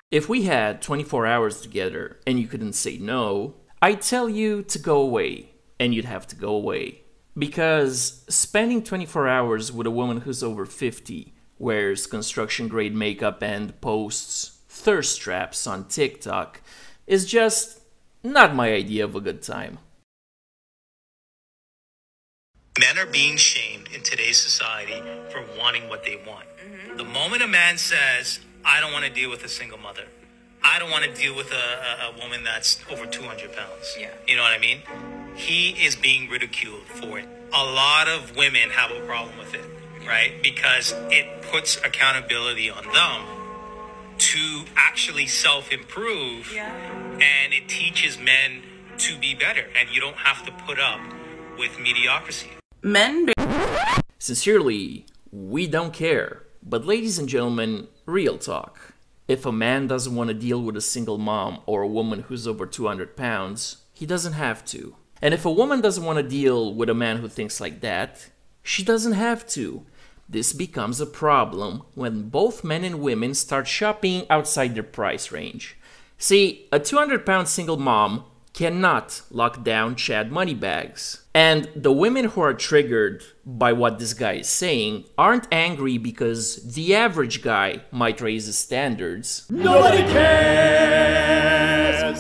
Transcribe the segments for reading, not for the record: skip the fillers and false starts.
If we had 24 hours together and you couldn't say no, I'd tell you to go away, and you'd have to go away. Because spending 24 hours with a woman who's over 50, wears construction-grade makeup and posts thirst traps on TikTok is just not my idea of a good time. Men are being shamed in today's society for wanting what they want. The moment a man says, I don't want to deal with a single mother, I don't want to deal with a woman that's over 200 pounds. Yeah. You know what I mean? He is being ridiculed for it. A lot of women have a problem with it, right? Because it puts accountability on them to actually self-improve. Yeah. And it teaches men to be better. And you don't have to put up with mediocrity. Sincerely, we don't care. But ladies and gentlemen, real talk. If a man doesn't want to deal with a single mom or a woman who's over 200 pounds, he doesn't have to. And if a woman doesn't want to deal with a man who thinks like that, she doesn't have to. This becomes a problem when both men and women start shopping outside their price range. See, a 200-pound single mom cannot lock down Chad Moneybags. And the women who are triggered by what this guy is saying aren't angry because the average guy might raise his standards. Nobody cares!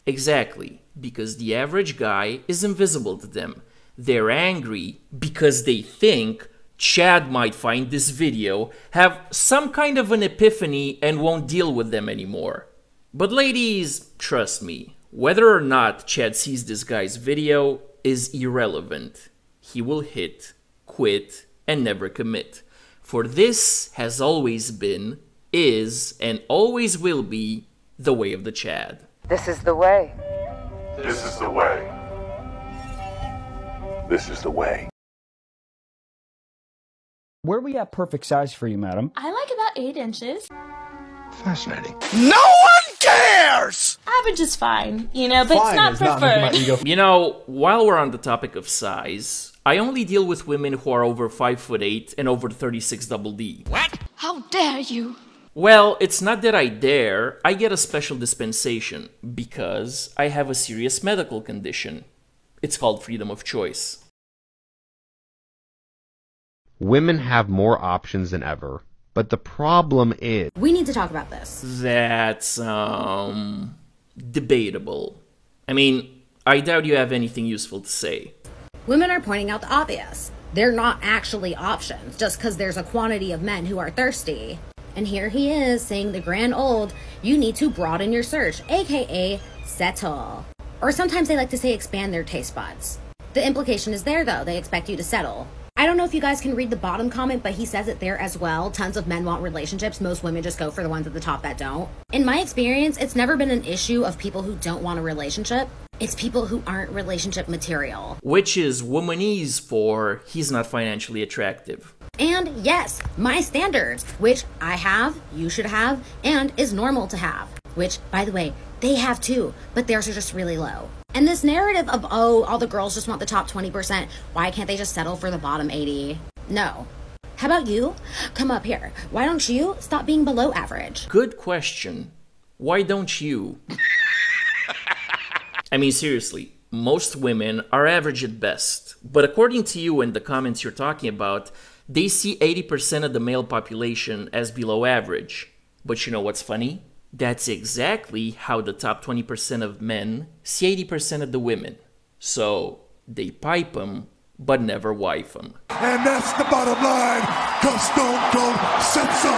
Exactly, because the average guy is invisible to them. They're angry because they think Chad might find this video, have some kind of an epiphany, and won't deal with them anymore. But ladies, trust me, whether or not Chad sees this guy's video is irrelevant. He will hit, quit, and never commit. For this has always been, is, and always will be the way of the Chad. This is the way. This is the way. This is the way. Where are we at perfect size for you, madam? I like about 8 inches. Fascinating. No one cares! Average is fine, you know, but Fine it's not preferred. You know, while we're on the topic of size, I only deal with women who are over 5'8" and over 36 double D. What? How dare you? Well, it's not that I dare, I get a special dispensation because I have a serious medical condition. It's called freedom of choice. Women have more options than ever, but the problem is... We need to talk about this. That's, debatable. I mean, I doubt you have anything useful to say. Women are pointing out the obvious. They're not actually options, just because there's a quantity of men who are thirsty. And here he is saying the grand old, you need to broaden your search, aka settle. Or sometimes they like to say expand their taste buds. The implication is there though, they expect you to settle. I don't know if you guys can read the bottom comment, but he says it there as well. Tons of men want relationships. Most women just go for the ones at the top that don't. In my experience, it's never been an issue of people who don't want a relationship. It's people who aren't relationship material. Which is womanese for he's not financially attractive. And yes, my standards, which I have, you should have, and is normal to have. Which, by the way, they have too, but theirs are just really low. And this narrative of, oh, all the girls just want the top 20%, why can't they just settle for the bottom 80? No. How about you? Come up here. Why don't you stop being below average? Good question. Why don't you? I mean, seriously, most women are average at best. But according to you and the comments you're talking about, they see 80% of the male population as below average. But you know what's funny? That's exactly how the top 20% of men see 80% of the women. So, they pipe them, but never wife them. And that's the bottom line, 'cause Stone Cold said so.